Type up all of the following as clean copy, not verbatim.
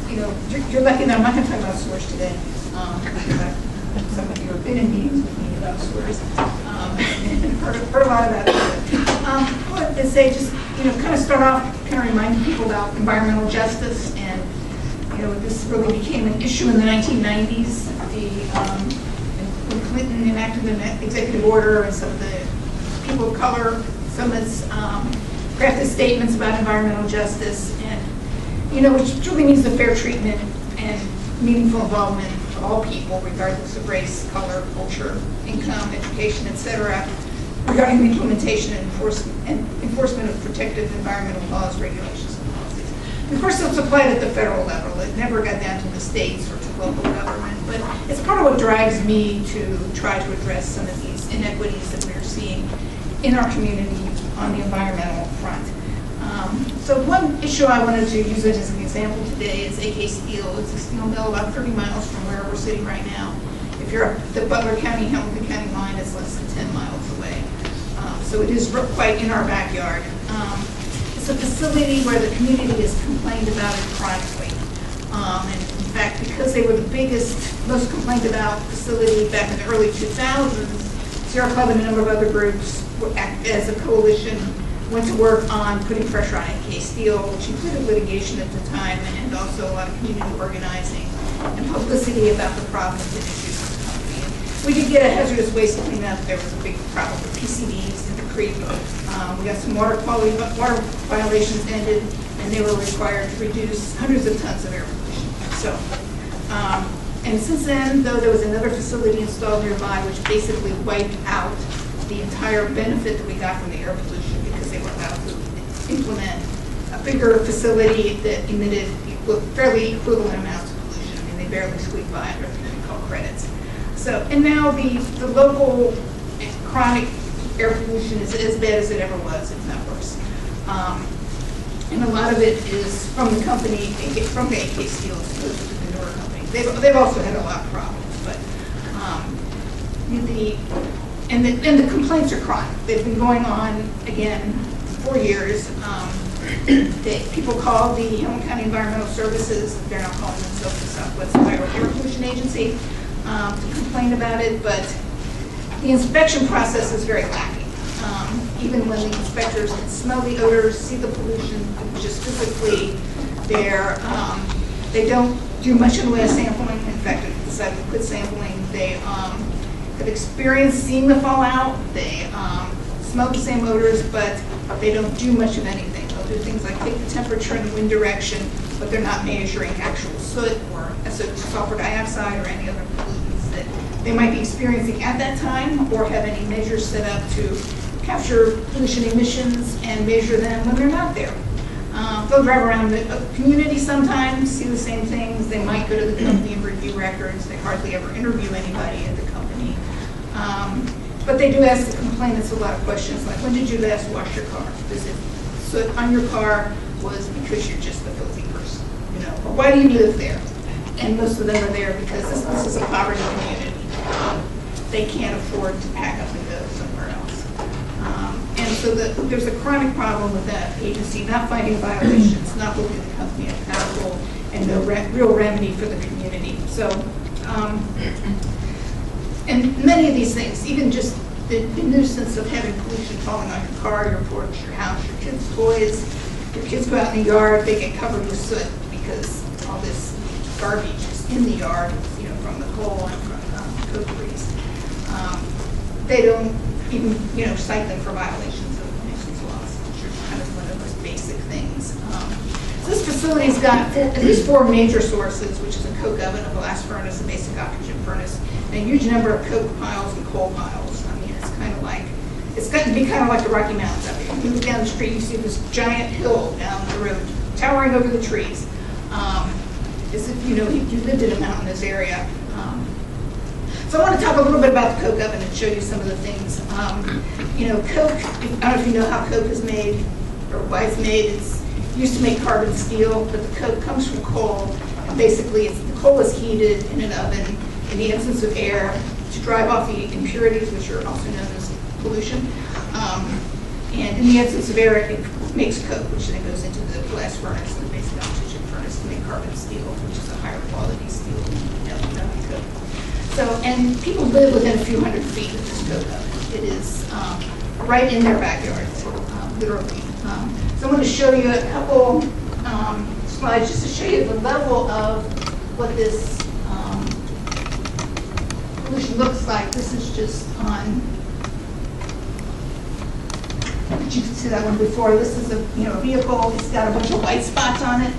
you know, you're lucky that I'm not going to talk about sewers today. Some of you have been in meetings with me about sewers and heard a lot about it. I wanted to say, just, you know, kind of start off, kind of reminding people about environmental justice, and, you know, this really became an issue in the 1990s. When Clinton enacted an executive order, and some of the people of color, some of us crafted statements about environmental justice, and, you know, which truly means the fair treatment and meaningful involvement of all people, regardless of race, color, culture, income, education, etc., regarding the implementation and enforcement of protective environmental laws, regulations, and policies. And of course, it's applied at the federal level. It never got down to the states or to local government, but it's part of what drives me to try to address some of these inequities that we're seeing in our community on the environmental front. So one issue I wanted to use it as an example today is AK Steel. It's a steel mill about 30 miles from where we're sitting right now. If you're up the Butler County, Hamilton County line, it's less than 10 miles away. So it is quite in our backyard. It's a facility where the community has complained about it chronically. And in fact, because they were the biggest, most complained about facility back in the early 2000s, Sierra Club and a number of other groups as a coalition went to work on putting pressure on AK Steel, which included litigation at the time and also a lot of community organizing and publicity about the problems and issues with the company. And we did get a hazardous waste cleanup. There was a big problem with PCBs in the creek. We got some water violations ended, and they were required to reduce hundreds of tons of air pollution. So, and since then, though, there was another facility installed nearby which basically wiped out the entire benefit that we got from the air pollution, because they were about to implement a bigger facility that emitted fairly equivalent amounts of pollution. I mean, they barely squeaked by under what we call credits. So, and now the local chronic air pollution is as bad as it ever was, if not worse. And a lot of it is from the company, from the AK Steel, as opposed to the newer company. They've also had a lot of problems, but the complaints are chronic. They've been going on, again, for years. People call the Hamilton County Environmental Services, they're now calling themselves the Southwest Ohio Air Pollution Agency, to complain about it, but the inspection process is very lacking. Even when the inspectors can smell the odors, see the pollution, just physically, they don't do much in the way of sampling. In fact, they decided to quit sampling. They have experienced seeing the fallout. They smell the same odors, but they don't do much of anything. They'll do things like take the temperature and the wind direction, but they're not measuring actual soot or sulfur dioxide or any other pollutants that they might be experiencing at that time, or have any measures set up to capture pollution emissions and measure them when they're not there. They'll drive around the community sometimes, see the same things. They might go to the company and review records. They hardly ever interview anybody at the company. But they do ask the complainants a lot of questions like, when did you last wash your car? Is it soot on your car was because you're just a filthy person, you know? Or why do you live there? And most of them are there because this is a poverty community. They can't afford to pack up and go somewhere else. And so there's a chronic problem with that agency not finding violations, not holding the company accountable, and no real remedy for the community. So, and many of these things, even just the nuisance of having pollution falling on your car, your porch, your house, your kids' toys. Your kids go out in the yard, they get covered with soot because all this garbage is in the yard, you know, from the coal and from cokeries. They don't even, you know, cite them for violations of emissions laws, which are kind of one of those basic things. So this facility's got at least 4 major sources, which is a coke oven, a blast furnace, a basic oxygen furnace, and a huge number of coke piles and coal piles. I mean, it's kind of like, it's got to be kind of like the Rocky Mountains up here. You move down the street, you see this giant hill down the road, towering over the trees. As if, you know, you lived in a mountainous area. So I want to talk a little bit about the coke oven and show you some of the things. You know, coke, I don't know if you know how coke is made or why it's made. It's used to make carbon steel, but the coke comes from coal. And basically, the coal is heated in an oven in the absence of air to drive off the impurities, which are also known as pollution. And in the absence of air, it makes coke, which then goes into the blast furnace, the basic oxygen furnace, to make carbon steel, which is a higher quality steel than coke. So, and people live within a few hundred feet of this coke oven. It is right in their backyards, literally. So I'm going to show you a couple slides just to show you the level of what this pollution looks like. This is just on. You can see that one before. This is a vehicle. It's got a bunch of white spots on it.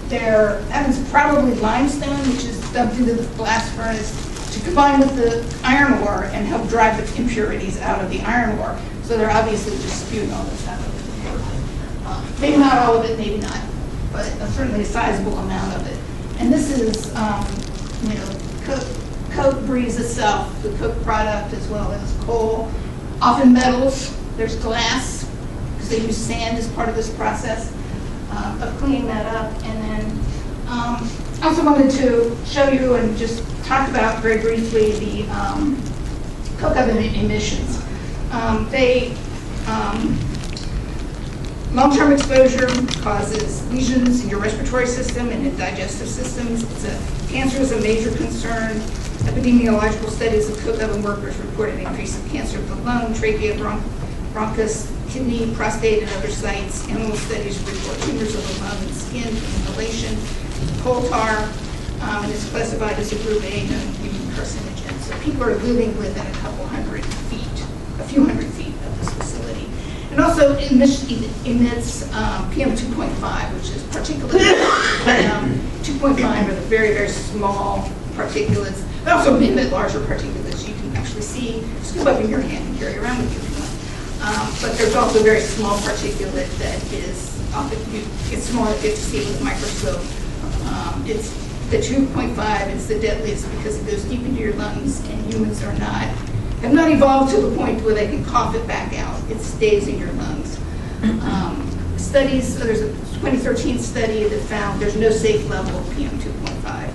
That is probably limestone, which is dumped into the blast furnace to combine with the iron ore and help drive the impurities out of the iron ore. So they're obviously just spewing all this out of it. Maybe not all of it, maybe not, but certainly a sizable amount of it. And this is, coke breathes itself, the coke product, as well as coal, often metals. There's glass, because they use sand as part of this process of cleaning that up. And then I also wanted to show you and just talk about very briefly the coke oven emissions. Long-term exposure causes lesions in your respiratory system and in digestive systems. Cancer is a major concern. Epidemiological studies of coke oven workers report an increase of cancer of the lung, trachea, bronchus, kidney, prostate, and other sites. Animal studies report tumors of the lung and skin from inhalation. Coal tar is classified as a group A non-human carcinogen. So people are living within a few hundred feet of this facility. It also emits PM 2.5, which is particulates. 2.5 are the very, very small particulates. They also emit larger particulates you can actually see, scoop up in your hand and carry around with you if you want. But there's also a very small particulate that is often, it's small enough to see with a microscope. It's the 2.5 is the deadliest because it goes deep into your lungs, and humans have not evolved to the point where they can cough it back out. It stays in your lungs. Studies, so there's a 2013 study that found there's no safe level of PM 2.5.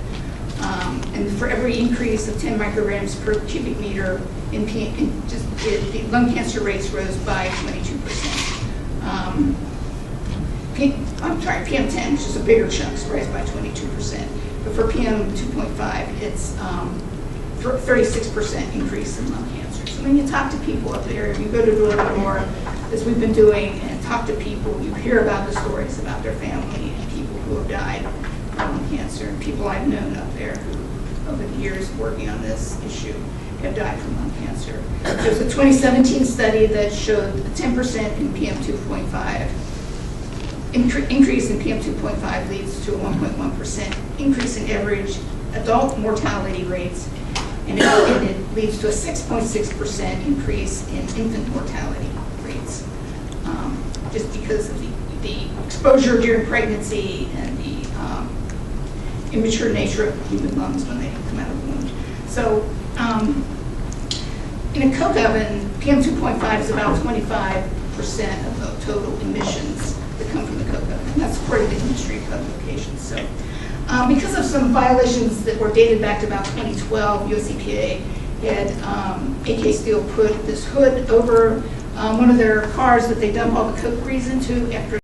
And for every increase of 10 micrograms per cubic meter in PM, the lung cancer rates rose by 22%. PM 10, which is a bigger chunk, rose by 22%. But for PM 2.5, it's 36% increase in lung cancer. So when you talk to people up there, you go to door to door, as we've been doing, and talk to people, you hear about the stories about their family and people who have died from lung cancer, and people I've known up there who, over the years working on this issue, have died from lung cancer. There's a 2017 study that showed a 10% in PM 2.5 increase in PM 2.5 leads to a 1.1% increase in average adult mortality rates, and it leads to a 6.6% increase in infant mortality rates, just because of the exposure during pregnancy and the immature nature of human lungs when they come out of the womb. So in a coke oven, PM 2.5 is about 25% of the total emissions that come from the coke oven. And that's according to industry publications. So because of some violations that were dated back to about 2012, US EPA had AK Steel put this hood over one of their cars that they dump all the coke grease into after